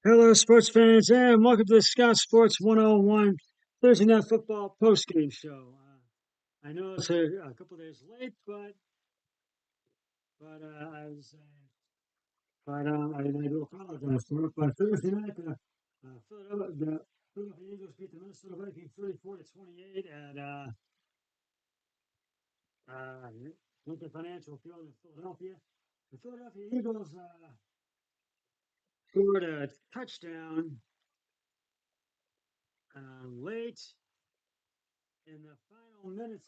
Hello, sports fans, and welcome to the Scott Sports 101 Thursday Night Football postgame show. I know it's a couple days late, but I do apologize for it. But Thursday night, the Philadelphia Eagles beat the Minnesota Vikings 34-28 at uh, Lincoln Financial Field in Philadelphia. The Philadelphia Eagles scored a touchdown late in the final minutes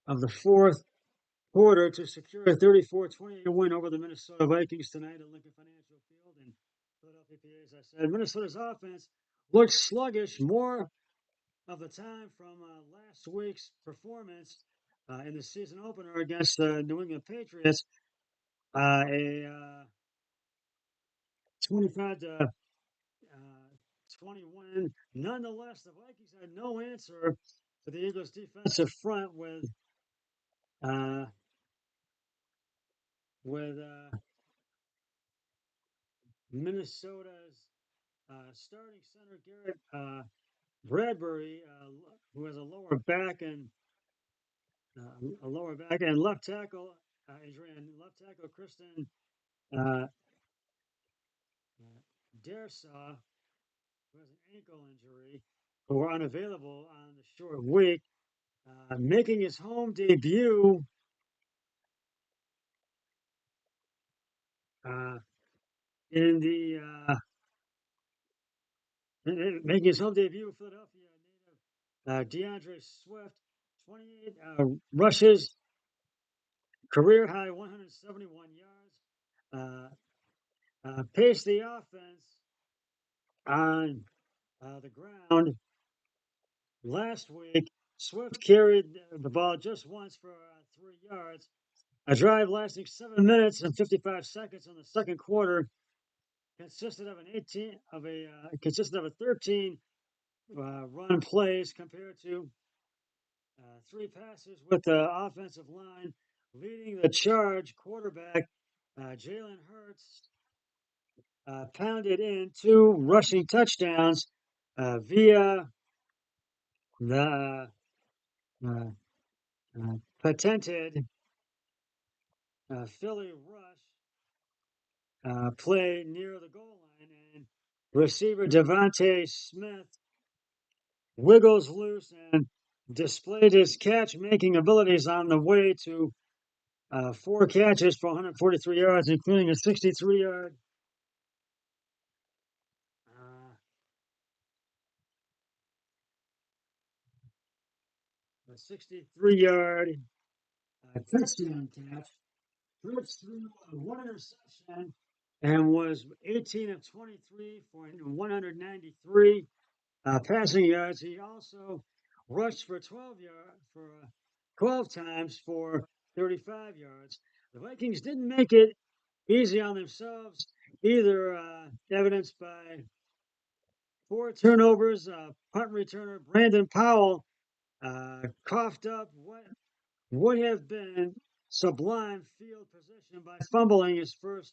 of the fourth quarter to secure a 34-28 win over the Minnesota Vikings tonight at Lincoln Financial Field in Philadelphia, PA. As I said, Minnesota's offense looked sluggish more of the time from last week's performance in the season opener against the New England Patriots. A 25 to 20 win. Nonetheless, the Vikings had no answer for the Eagles' defensive front uh, with Minnesota's starting center Garrett Bradbury, who has a lower back, and left tackle injury, and left tackle Kristen uh, Darsaw, who has an ankle injury, who were unavailable on the short week, making his home debut. Uh, in the Making his home debut, Philadelphia native DeAndre Swift, 28 rushes, career high 171 yards. Paced the offense on the ground last week. Swift carried the ball just once for 3 yards. A drive lasting 7 minutes and 55 seconds in the second quarter consisted of a 13 run plays compared to three passes, with the offensive line leading the charge. Quarterback Jalen Hurts pounded in two rushing touchdowns via the uh, patented Philly rush play near the goal line, and receiver Devontae Smith wiggles loose and displayed his catch-making abilities on the way to four catches for 143 yards, including a 63-yard uh, a 63-yard touchdown catch. Hurts threw one interception and was 18 of 23 for 193 passing yards. He also rushed for 12 times for 35 yards. The Vikings didn't make it easy on themselves either, evidenced by four turnovers. Punt returner Brandon Powell coughed up what would have been sublime field position by fumbling his first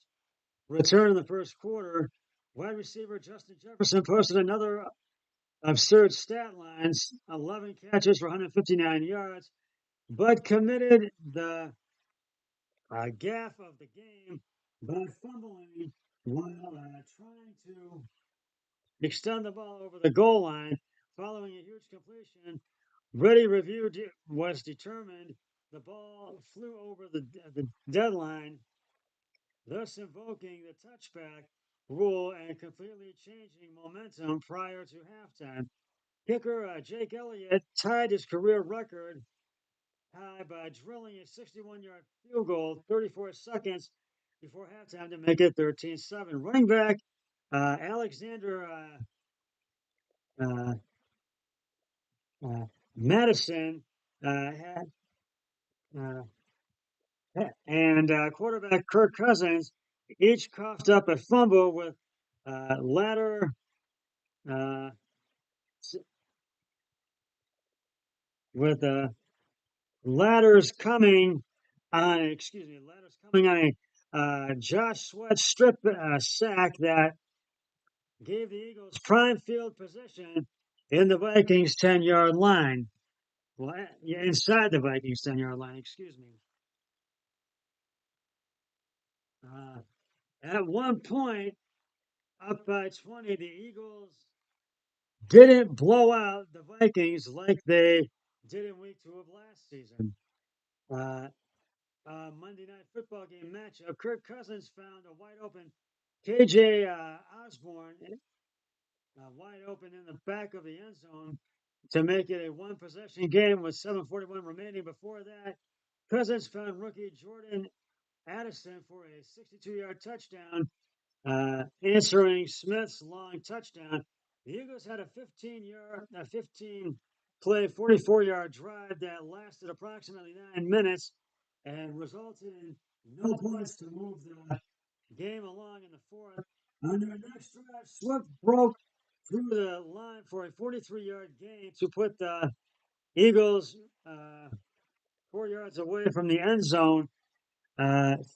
return in the first quarter. Wide receiver Justin Jefferson posted another absurd stat lines: 11 catches for 159 yards, but committed the gaffe of the game by fumbling while trying to extend the ball over the goal line. Following a huge completion, ready review was determined. The ball flew over the deadline, thus invoking the touchback rule and completely changing momentum prior to halftime. Kicker Jake Elliott tied his career record high by drilling a 61-yard field goal 34 seconds before halftime to make it 13-7. Running back Alexander uh, uh, Madison had uh, and quarterback Kirk Cousins each coughed up a fumble ladder uh, with ladders coming ladders coming on a Josh Sweat strip sack that gave the Eagles prime field position in the Vikings 10-yard line. Well, yeah, inside the Vikings 10-yard line, excuse me. At one point, up by 20, the Eagles didn't blow out the Vikings like they did in week 2 of last season. Uh, Monday Night Football game matchup, Kirk Cousins found a wide open KJ Osborne wide open in the back of the end zone to make it a one possession game with 7:41 remaining. Before that, Cousins found rookie Jordan Addison for a 62-yard touchdown, answering Smith's long touchdown. The Eagles had a 15 play, 44-yard drive that lasted approximately 9 minutes and resulted in no points to move the game along in the fourth. On their next drive, Swift broke through the line for a 43-yard gain to put the Eagles 4 yards away from the end zone.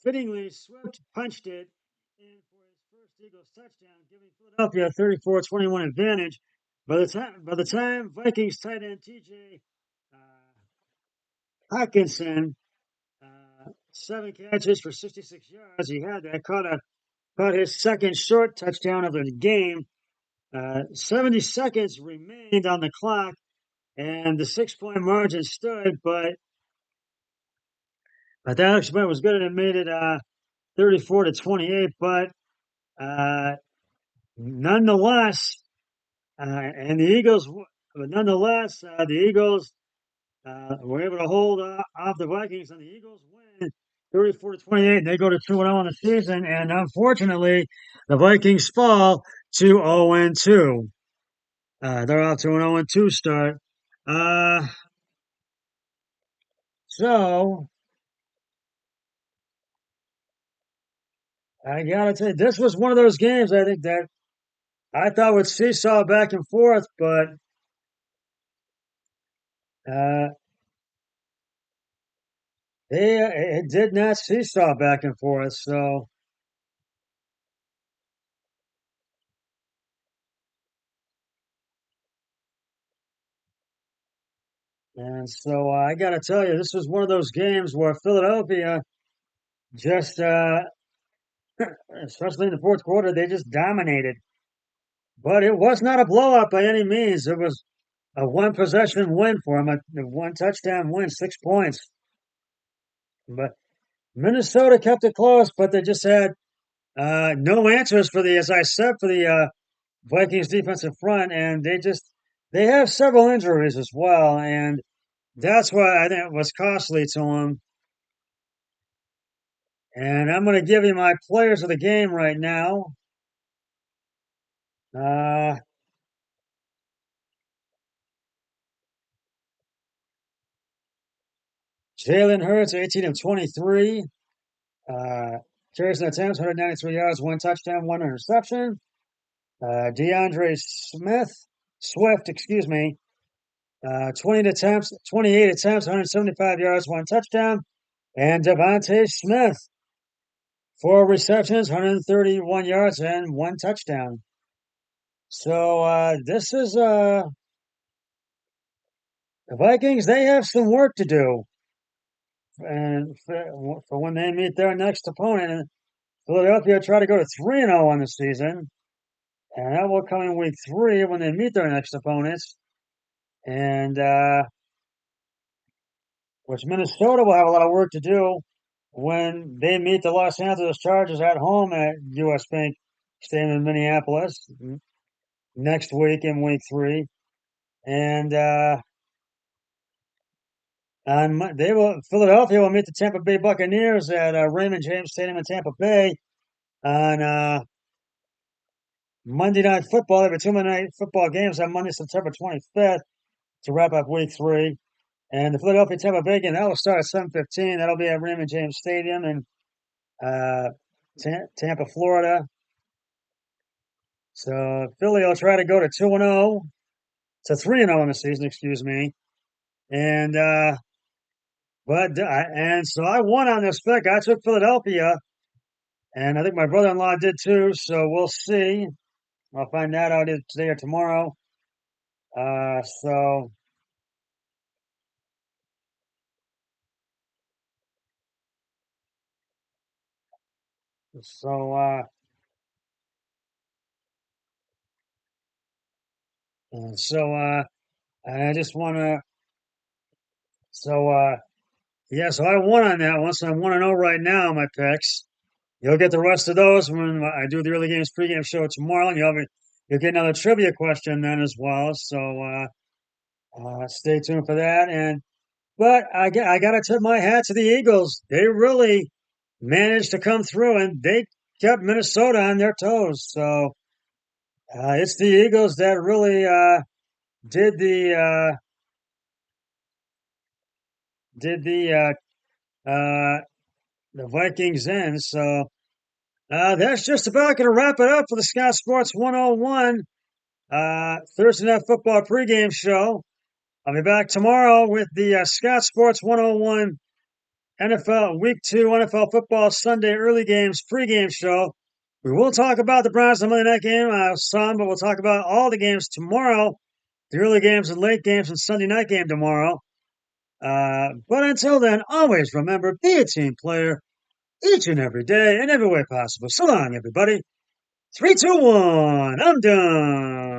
Fittingly, Swift punched it in for his first Eagles touchdown, giving Philadelphia a 34-21 advantage. By the time Vikings tight end T.J. Hawkinson, 7 catches for 66 yards, he had that caught his second short touchdown of the game. 70 seconds remained on the clock, and the 6-point margin stood, but that Smith was good and it made it 34-28. But nonetheless, and the Eagles, the Eagles were able to hold off the Vikings, and the Eagles win 34-28. They go to 2-0 on the season, and unfortunately, the Vikings fall to 0-2. They're off to an 0-2 start. So I gotta tell you, this was one of those games I think that I thought would seesaw back and forth, but uh, it did not seesaw back and forth. So I gotta tell you, this was one of those games where Philadelphia just, especially in the fourth quarter, they just dominated. But it was not a blowout by any means. It was a one possession win for them, a one touchdown win, 6 points. But Minnesota kept it close, but they just had no answers for as I said, for the Vikings defensive front, and they have several injuries as well, and that's why I think it was costly to them. And I'm going to give you my players of the game right now. Uh, Jalen Hurts, 18 of 23. Carries and attempts, 193 yards, one touchdown, one interception. DeAndre Swift, excuse me, 28 attempts, 175 yards, one touchdown. And Devontae Smith, 4 receptions, 131 yards, and one touchdown. So this is the Vikings. They have some work to do, and for when they meet their next opponent, and Philadelphia try to go to 3-0 on the season, and that will come in week 3 when they meet their next opponents, and which Minnesota will have a lot of work to do when they meet the Los Angeles Chargers at home at US Bank Stadium in Minneapolis next week in week 3. And Philadelphia will meet the Tampa Bay Buccaneers at Raymond James Stadium in Tampa Bay on Monday Night Football. There will be 2 Monday Night Football games on Monday, September 25th to wrap up week 3. And the Philadelphia Tampa Bay game, that will start at 7:15. That'll be at Raymond James Stadium in Tampa, Florida. So Philly will try to go to 2-0 to 3-0 in the season, excuse me. And so I won on this pick. I took Philadelphia And I think my brother-in-law did too. So we'll see. I'll find that out either today or tomorrow. So so so I just want to. So yeah. So I won on that one. So I'm 1-0 right now on my picks. You'll get the rest of those when I do the early games pregame show tomorrow, and you'll get another trivia question then as well. So stay tuned for that. But I got to tip my hat to the Eagles. They really managed to come through, and they kept Minnesota on their toes. So it's the Eagles that really did the uh, did the Vikings in. So that's just about going to wrap it up for the Scott Sports 101 Thursday Night Football pregame show. I'll be back tomorrow with the Scott Sports 101 NFL Week 2 NFL Football Sunday early games pregame show. We will talk about the Browns and Monday night game some, but we'll talk about all the games tomorrow, the early games and late games and Sunday night game tomorrow. But until then, always remember, be a team player each and every day in every way possible. So long, everybody. 3, 2, 1. I'm done.